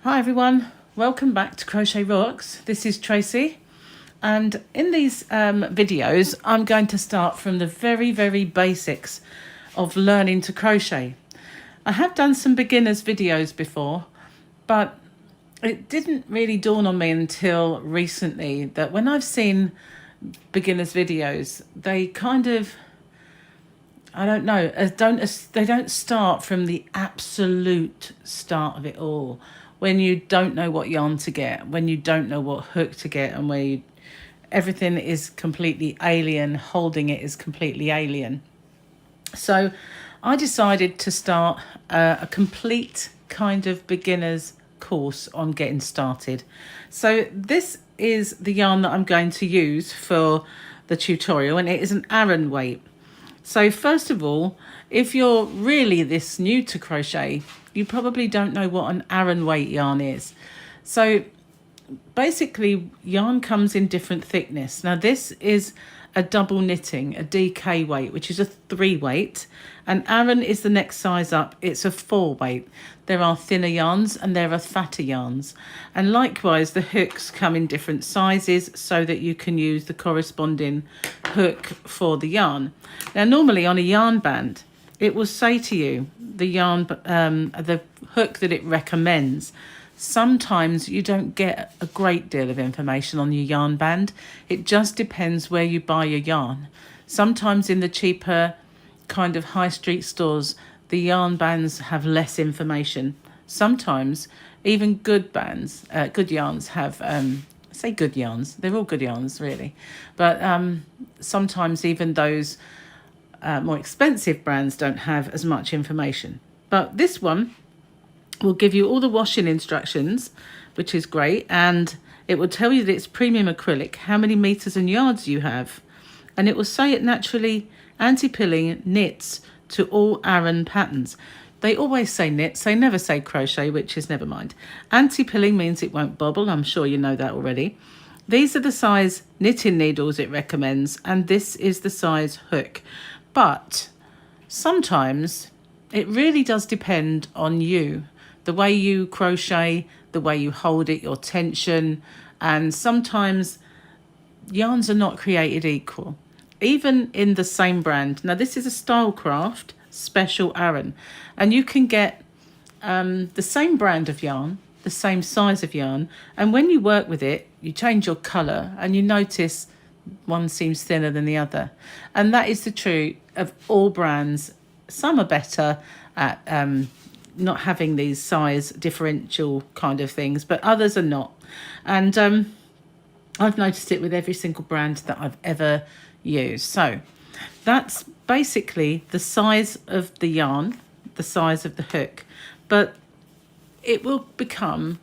Hi everyone, welcome back to Crochet Rocks. This is Tracy, and in these videos I'm going to start from the very basics of learning to crochet. I have done some beginners videos before, but it didn't really dawn on me until recently that when I've seen beginners videos, they kind of, I don't know, they don't start from the absolute start of it all, when you don't know what yarn to get, when you don't know what hook to get, and where everything is completely alien, holding it is completely alien. So I decided to start a complete kind of beginner's course on getting started. So this is the yarn that I'm going to use for the tutorial, and it is an Aran weight. So first of all, if you're really this new to crochet, you probably don't know what an Aran weight yarn is. So basically, yarn comes in different thickness. Now this is a double knitting, a DK weight, which is a 3 weight, and Aran is the next size up. It's a 4 weight. There are thinner yarns and there are fatter yarns, and likewise the hooks come in different sizes so that you can use the corresponding hook for the yarn. Now normally on a yarn band it will say to you the hook that it recommends. Sometimes you don't get a great deal of information on your yarn band. It just depends where you buy your yarn. Sometimes in the cheaper kind of high street stores, the yarn bands have less information. Sometimes even good bands, good yarns have, say good yarns, they're all good yarns really. But sometimes even those more expensive brands don't have as much information. But this one will give you all the washing instructions, which is great, and it will tell you that it's premium acrylic, how many meters and yards you have, and it will say it naturally anti-pilling knits to all Aran patterns. They always say knits, they never say crochet, which is never mind. Anti-pilling means it won't bobble, I'm sure you know that already. These are the size knitting needles it recommends, and this is the size hook. But sometimes it really does depend on you, the way you crochet, the way you hold it, your tension, and sometimes yarns are not created equal, even in the same brand. Now this is a Stylecraft Special Aran, and you can get the same brand of yarn, the same size of yarn, and when you work with it, you change your colour and you notice one seems thinner than the other. And that is the truth of all brands. Some are better at not having these size differential kind of things, but others are not. And I've noticed it with every single brand that I've ever used. So that's basically the size of the yarn, the size of the hook, but it will become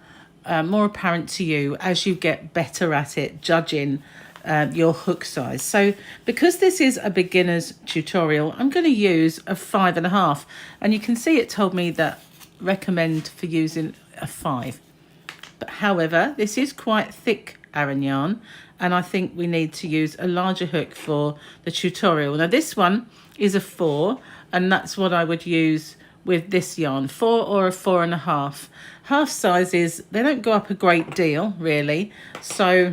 more apparent to you as you get better at it, judging your hook size. So because this is a beginner's tutorial, I'm going to use a 5.5, and you can see it told me that recommend for using a 5. But however, this is quite thick Aran yarn, and I think we need to use a larger hook for the tutorial. Now this one is a 4, and that's what I would use with this yarn, 4 or a 4.5. Half sizes, they don't go up a great deal really, so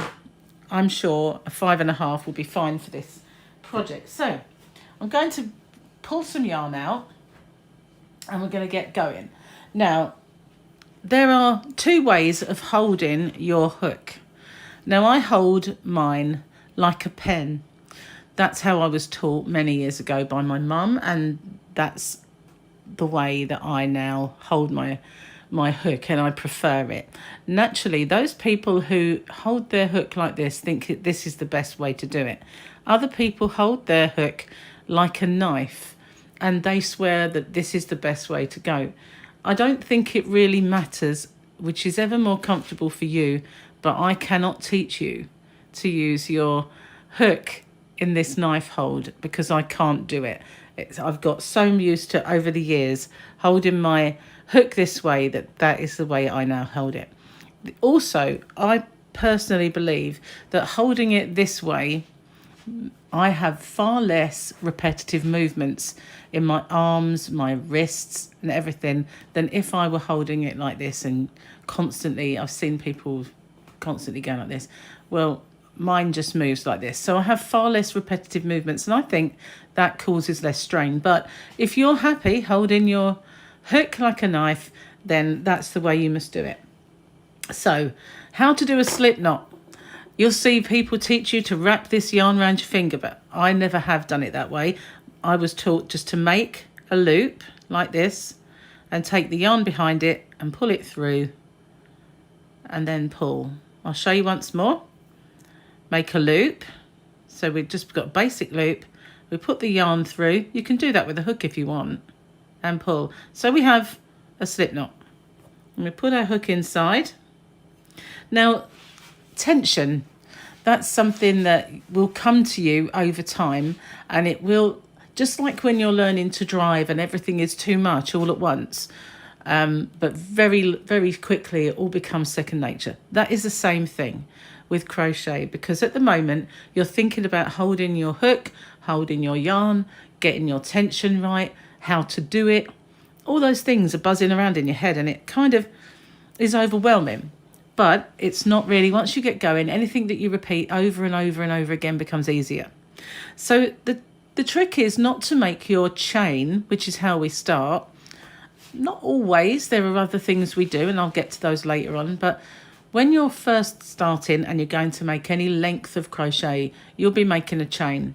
I'm sure a 5.5 will be fine for this project. So I'm going to pull some yarn out and we're going to get going. Now, there are 2 ways of holding your hook. Now, I hold mine like a pen. That's how I was taught many years ago by my mum, and that's the way that I now hold my hook, and I prefer it. Naturally, those people who hold their hook like this think this is the best way to do it. Other people hold their hook like a knife, and they swear that this is the best way to go. I don't think it really matters which is ever more comfortable for you, but I cannot teach you to use your hook in this knife hold because I can't do it. I've got so used to, over the years, holding my hook this way that is the way I now hold it. Also, I personally believe that holding it this way I have far less repetitive movements in my arms, my wrists and everything than if I were holding it like this and constantly. I've seen people constantly going like this. Well, mine just moves like this. So I have far less repetitive movements, and I think that causes less strain. But if you're happy holding your hook like a knife, then that's the way you must do it. So how to do a slip knot. You'll see people teach you to wrap this yarn around your finger, but I never have done it that way. I was taught just to make a loop like this and take the yarn behind it and pull it through and then pull. I'll show you once more. Make a loop. So we've just got a basic loop. We put the yarn through. You can do that with a hook if you want, and pull. So we have a slip knot. And we put our hook inside. Now, tension, that's something that will come to you over time, and it will, just like when you're learning to drive and everything is too much all at once, but very, very quickly it all becomes second nature. That is the same thing with crochet, because at the moment you're thinking about holding your hook, holding your yarn, getting your tension right, how to do it. All those things are buzzing around in your head, and it kind of is overwhelming. But it's not really. Once you get going, anything that you repeat over and over and over again becomes easier. So the trick is not to make your chain, which is how we start. Not always. There are other things we do, and I'll get to those later on. But when you're first starting and you're going to make any length of crochet, you'll be making a chain.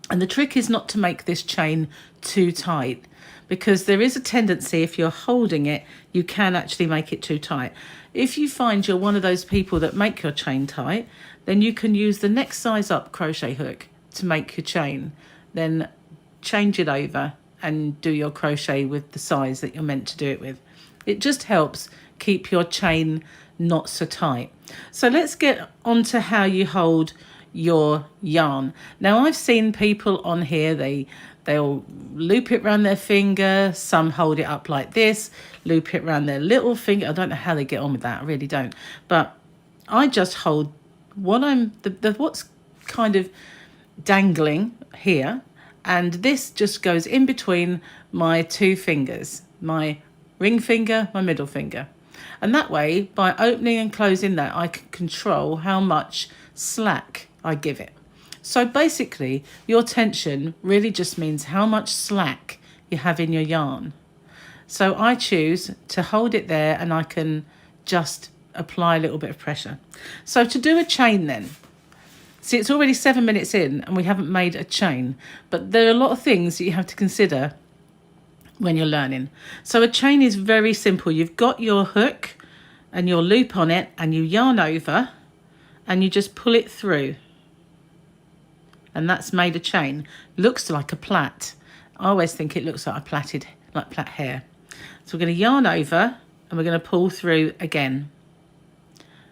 And the trick is not to make this chain too tight, because there is a tendency, if you're holding it, you can actually make it too tight. If you find you're one of those people that make your chain tight, then you can use the next size up crochet hook to make your chain. Then change it over and do your crochet with the size that you're meant to do it with. It just helps keep your chain not so tight. So let's get on to how you hold your yarn. Now, I've seen people on here, they'll loop it around their finger. Some hold it up like this, loop it around their little finger. I don't know how they get on with that. I really don't. But I just hold what's kind of dangling here, and this just goes in between my two fingers, my ring finger, my middle finger. And that way, by opening and closing that, I can control how much slack I give it. So basically, your tension really just means how much slack you have in your yarn. So I choose to hold it there, and I can just apply a little bit of pressure. So to do a chain then, see, it's already 7 minutes in and we haven't made a chain, but there are a lot of things that you have to consider when you're learning. So a chain is very simple. You've got your hook and your loop on it, and you yarn over and you just pull it through. And that's made a chain. Looks like a plait. I always think it looks like plait hair. So we're going to yarn over and we're going to pull through again.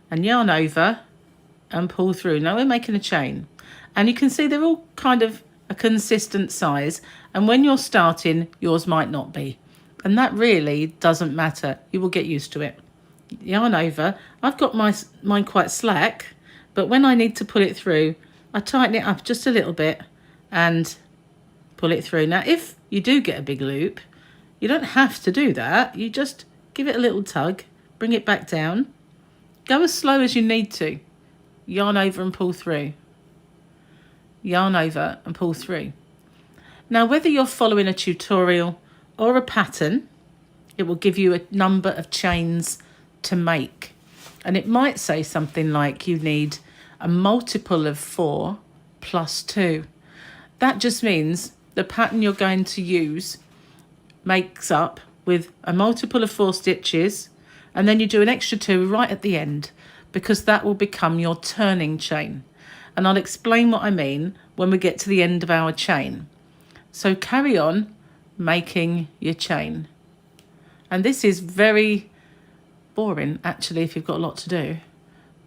And yarn over and pull through. Now we're making a chain. And you can see they're all kind of a consistent size. And when you're starting, yours might not be. And that really doesn't matter. You will get used to it. Yarn over. I've got mine quite slack, but when I need to pull it through, I tighten it up just a little bit and pull it through. Now, if you do get a big loop, you don't have to do that. You just give it a little tug, bring it back down, go as slow as you need to. Yarn over and pull through. Yarn over and pull through. Now, whether you're following a tutorial or a pattern, it will give you a number of chains to make. And it might say something like you need a multiple of 4 plus 2. That just means the pattern you're going to use makes up with a multiple of 4 stitches, and then you do an extra 2 right at the end, because that will become your turning chain. And I'll explain what I mean when we get to the end of our chain. So carry on making your chain. And this is very boring, actually, if you've got a lot to do,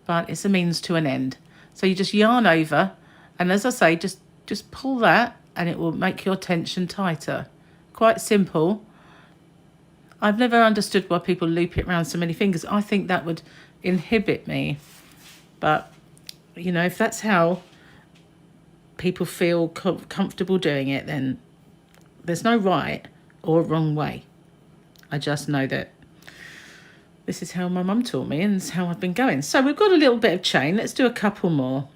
but it's a means to an end. So you just yarn over, and as I say, just pull that, and it will make your tension tighter. Quite simple. I've never understood why people loop it around so many fingers. I think that would inhibit me. But, you know, if that's how people feel comfortable doing it, then there's no right or wrong way. I just know that this is how my mum taught me and it's how I've been going. So we've got a little bit of chain. Let's do a couple more.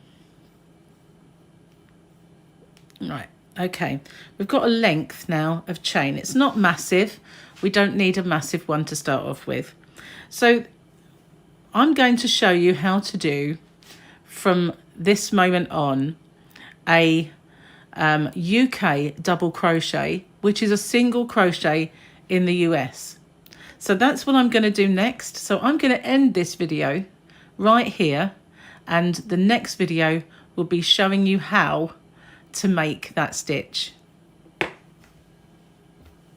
Right, okay. We've got a length now of chain. It's not massive. We don't need a massive one to start off with. So I'm going to show you how to do, from this moment on, a UK double crochet, which is a single crochet in the US. So that's what I'm going to do next. So I'm going to end this video right here, and the next video will be showing you how to make that stitch.